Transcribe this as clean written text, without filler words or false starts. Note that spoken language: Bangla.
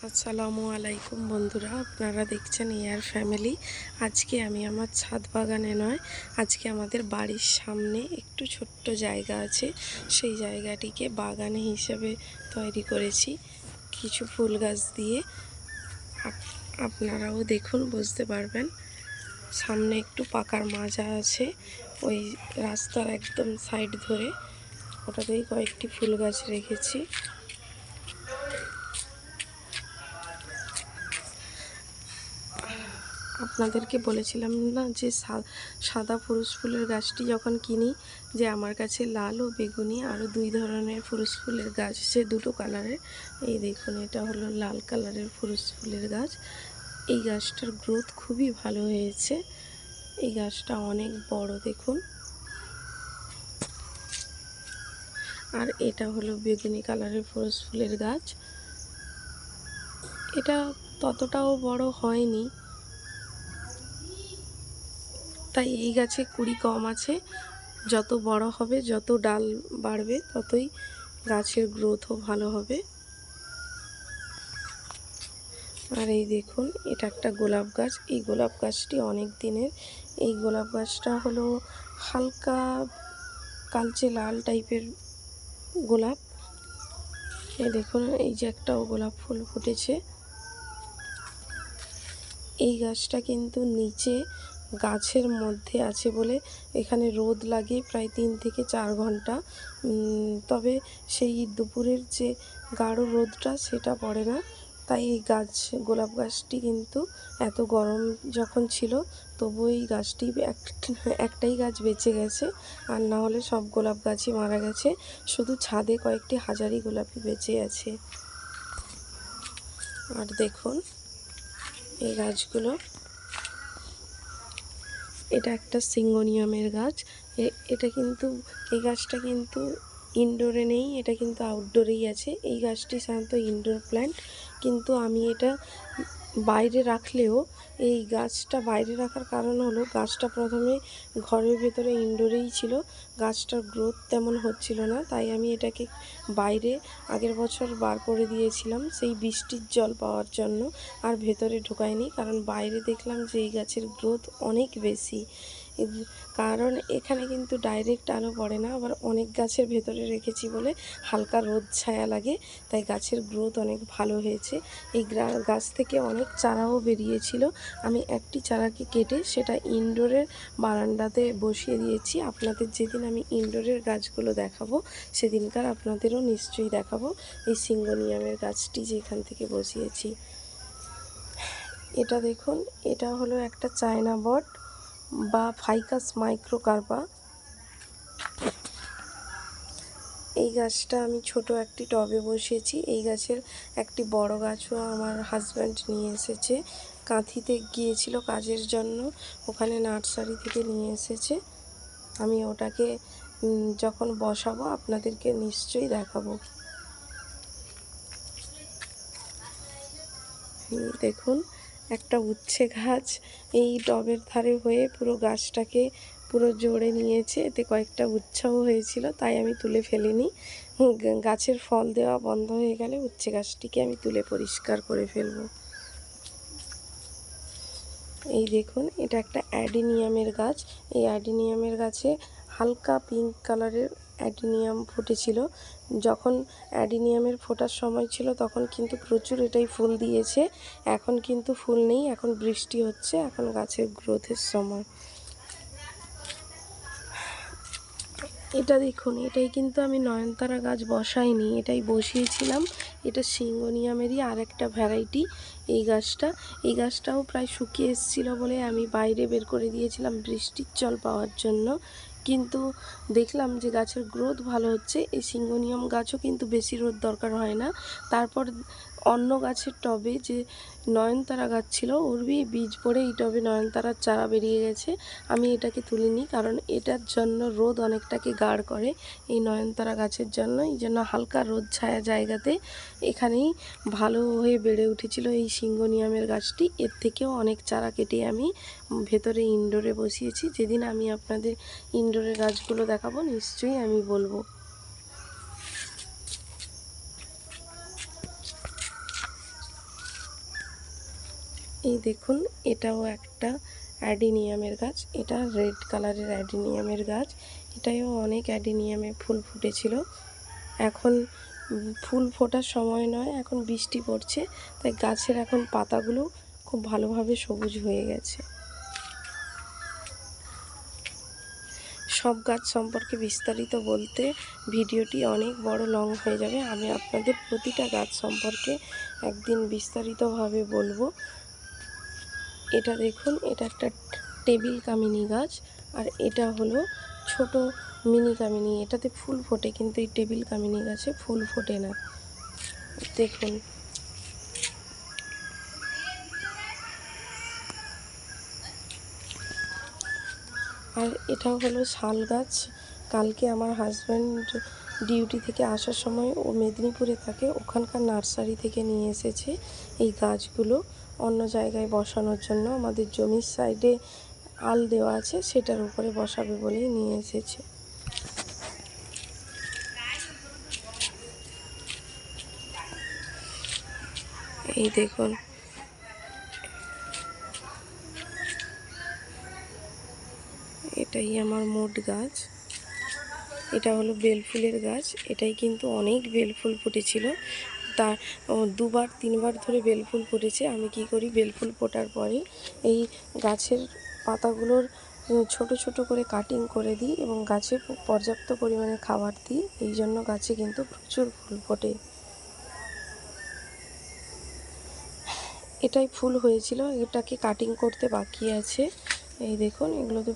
আসসালামু আলাইকুম বন্ধুরা, আপনারা দেখছেন এয়ার ফ্যামিলি। আজকে আমি আমার ছাদ বাগানে নয়, আজকে আমাদের বাড়ির সামনে একটু ছোট্ট জায়গা আছে, সেই জায়গাটিকে বাগানে হিসেবে তৈরি করেছি কিছু ফুল গাছ দিয়ে। আপনারাও দেখুন, বুঝতে পারবেন। সামনে একটু পাকার মাজা আছে, ওই রাস্তার একদম সাইড ধরে ওটাতেই কয়েকটি ফুল গাছ রেখেছি। আপনাদেরকে বলেছিলাম না যে সাদা ফুরুস ফুলের গাছটি যখন কিনি, যে আমার কাছে লাল ও বেগুনি আরও দুই ধরনের ফুরুস ফুলের গাছ আছে, দুটো কালারের। এই দেখুন, এটা হলো লাল কালারের ফুরুস ফুলের গাছ। এই গাছটার গ্রোথ খুবই ভালো হয়েছে, এই গাছটা অনেক বড় দেখুন। আর এটা হলো বেগুনি কালারের ফুরুস ফুলের গাছ, এটা ততটাও বড় হয়নি, তাই এই গাছে কুড়ি কম আছে। যত বড় হবে, যত ডাল বাড়বে, ততই গাছের গ্রোথও ভালো হবে। আর এই দেখুন, এটা একটা গোলাপ গাছ। এই গোলাপ গাছটি অনেক দিনের। এই গোলাপ গাছটা হলো হালকা কালচে লাল টাইপের গোলাপ। এই দেখুন, এই যে একটাও গোলাপ ফুল ফুটেছে। এই গাছটা কিন্তু নিচে গাছের মধ্যে আছে বলে এখানে রোদ লাগে প্রায় 3 থেকে 4 ঘন্টা। তবে সেই দুপুরের যে গাঢ় রোদটা সেটা পড়ে না, তাই এই গোলাপ গাছটি কিন্তু এত গরম যখন ছিল তবু এই গাছটি একটাই গাছ বেঁচে গেছে, আর না হলে সব গোলাপ গাছই মারা গেছে। শুধু ছাদে কয়েকটি হাজারি গোলাপই বেঁচে আছে। আর দেখুন এই গাছগুলো, এটা একটা সিঙ্গোনিয়ামের গাছ। এটা কিন্তু, এই গাছটা কিন্তু ইনডোরে নেই, এটা কিন্তু আউটডোরেই আছে। এই গাছটি সাধারণত ইনডোর প্ল্যান্ট, কিন্তু আমি এটা বাইরে রাখলেও, এই গাছটা বাইরে রাখার কারণ হলো গাছটা প্রথমে ঘরের ভেতরে ইনডোরেই ছিল, গাছটার গ্রোথ তেমন হচ্ছিল না, তাই আমি এটাকে বাইরে আগের বছর বার করে দিয়েছিলাম সেই বৃষ্টির জল পাওয়ার জন্য। আর ভেতরে ঢোকায়নি, কারণ বাইরে দেখলাম যে এই গাছের গ্রোথ অনেক বেশি। কারণ এখানে কিন্তু ডাইরেক্ট আলো পড়ে না, আবার অনেক গাছের ভেতরে রেখেছি বলে হালকা রোদ ছায়া লাগে, তাই গাছের গ্রোথ অনেক ভালো হয়েছে। এই গাছ থেকে অনেক চারাও বেরিয়েছিল, আমি একটি চারাকে কেটে সেটা ইনডোরের বারান্দাতে বসিয়ে দিয়েছি। আপনাদের যেদিন আমি ইনডোরের গাছগুলো দেখাবো সেদিনকার আপনাদেরও নিশ্চয়ই দেখাবো এই সিঙ্গোনিয়ামের গাছটি যেখান থেকে বসিয়েছি। এটা দেখুন, এটা হলো একটা চায়না বট বা ফাইকাস মাইক্রোকার্পা। এই গাছটা আমি ছোট একটি টবে বসিয়েছি। এই গাছের একটি বড় গাছও আমার হাজব্যান্ড নিয়ে এসেছে, কাঁথিতে গিয়েছিল কাজের জন্য, ওখানে নার্সারি থেকে নিয়ে এসেছে। আমি ওটাকে যখন বসাবো আপনাদেরকে নিশ্চয়ই দেখাবো। দেখুন, একটা উচ্ছে গাছ এই টবের ধারে হয়ে পুরো গাছটাকে পুরো জোড়ে নিয়েছে, এতে কয়েকটা উচ্ছেও হয়েছিল, তাই আমি তুলে ফেলিনি। গাছের ফল দেওয়া বন্ধ হয়ে গেলে উচ্ছে গাছটিকে আমি তুলে পরিষ্কার করে ফেলব। এই দেখুন, এটা একটা অ্যাডিনিয়ামের গাছ। এই অ্যাডিনিয়ামের গাছে হালকা পিঙ্ক কালারের অ্যাডিনিয়াম ফুটেছিল। যখন অ্যাডিনিয়ামের ফোটার সময় ছিল তখন কিন্তু প্রচুর এটাই ফুল দিয়েছে। এখন কিন্তু ফুল নেই, এখন বৃষ্টি হচ্ছে, এখন গাছের গ্রোথের সময়। এটা দেখুন, এটাই কিন্তু আমি নয়নতারা গাছ বসাইনি, এটাই বসিয়েছিলাম। এটা সিঙ্গোনিয়ামেরই আরেকটা ভ্যারাইটি। এই গাছটাও প্রায় শুকিয়ে এসেছিলো বলে আমি বাইরে বের করে দিয়েছিলাম বৃষ্টির জল পাওয়ার জন্য, কিন্তু দেখলাম যে গাছের গ্রোথ ভালো হচ্ছে। এই সিঙ্গোনিয়াম গাছও কিন্তু বেশি রোদ দরকার হয় না। তারপর অন্য গাছের টবে যে নয়নতারা গাছ ছিল, ওর বীজ পড়ে এই টবে নয়নতারার চারা বেরিয়ে গেছে। আমি এটাকে তুলিনি, কারণ এটার জন্য রোদ অনেকটাকে গাঢ় করে এই নয়নতারা গাছের জন্য। এই জন্য হালকা রোদ ছায়া জায়গাতে এখানেই ভালো হয়ে বেড়ে উঠেছিল এই সিঙ্গোনিয়ামের গাছটি। এর থেকেও অনেক চারা কেটে আমি ভেতরে ইনডোরে বসিয়েছি। যেদিন আমি আপনাদের ইনডোরের গাছগুলো দেখাবো নিশ্চয়ই আমি বলবো। এই দেখুন, এটাও একটা অ্যাডিনিয়ামের গাছ। এটা রেড কালারের অ্যাডিনিয়ামের গাছ। এটাও অনেক অ্যাডিনিয়ামে ফুল ফুটেছিল। এখন ফুল ফোটার সময় নয়, এখন বৃষ্টি পড়ছে, তাই গাছের এখন পাতাগুলো খুব ভালোভাবে সবুজ হয়ে গেছে। সব গাছ সম্পর্কে বিস্তারিত বলতে ভিডিওটি অনেক বড় লং হয়ে যাবে। আমি আপনাদের প্রতিটা গাছ সম্পর্কে একদিন বিস্তারিতভাবে বলবো। এটা দেখুন, এটা একটা টেবিল কামিনী গাছ, আর এটা হলো ছোট মিনি কামিনী। এটাতে ফুল ফোটে, কিন্তু এই টেবিল কামিনী গাছে ফুল ফোটে না। দেখুন, আর এটাও হলো শাল গাছ। কালকে আমার হাজব্যান্ড ডিউটি থেকে আসার সময়, ও মেদিনীপুরে থাকে, ওখানকার নার্সারি থেকে নিয়ে এসেছে এই গাছগুলো অন্য জায়গায় বসানোর জন্য। আমাদের জমির সাইডে আল দেওয়া আছে, সেটার উপরে বসাবে বলেই নিয়ে এসেছে। এই দেখুন, এটাই আমার মোট গাছ। এটা হলো বেলফুলের গাছ। এটাই কিন্তু অনেক বেলফুল ফুটেছিল। তার 2-3বার ধরে বেলফুল ফুটেছে। আমি কি করি, বেলফুল ফোটার পরে এই গাছের পাতাগুলোর ছোট ছোট করে কাটিং করে দিই এবং গাছে পর্যাপ্ত পরিমাণে খাবার দিই। এই জন্য গাছে কিন্তু প্রচুর ফুল ফোটে। এটাই ফুল হয়েছিল, এটাকে কাটিং করতে বাকি আছে। এই দেখুন, এগুলোতে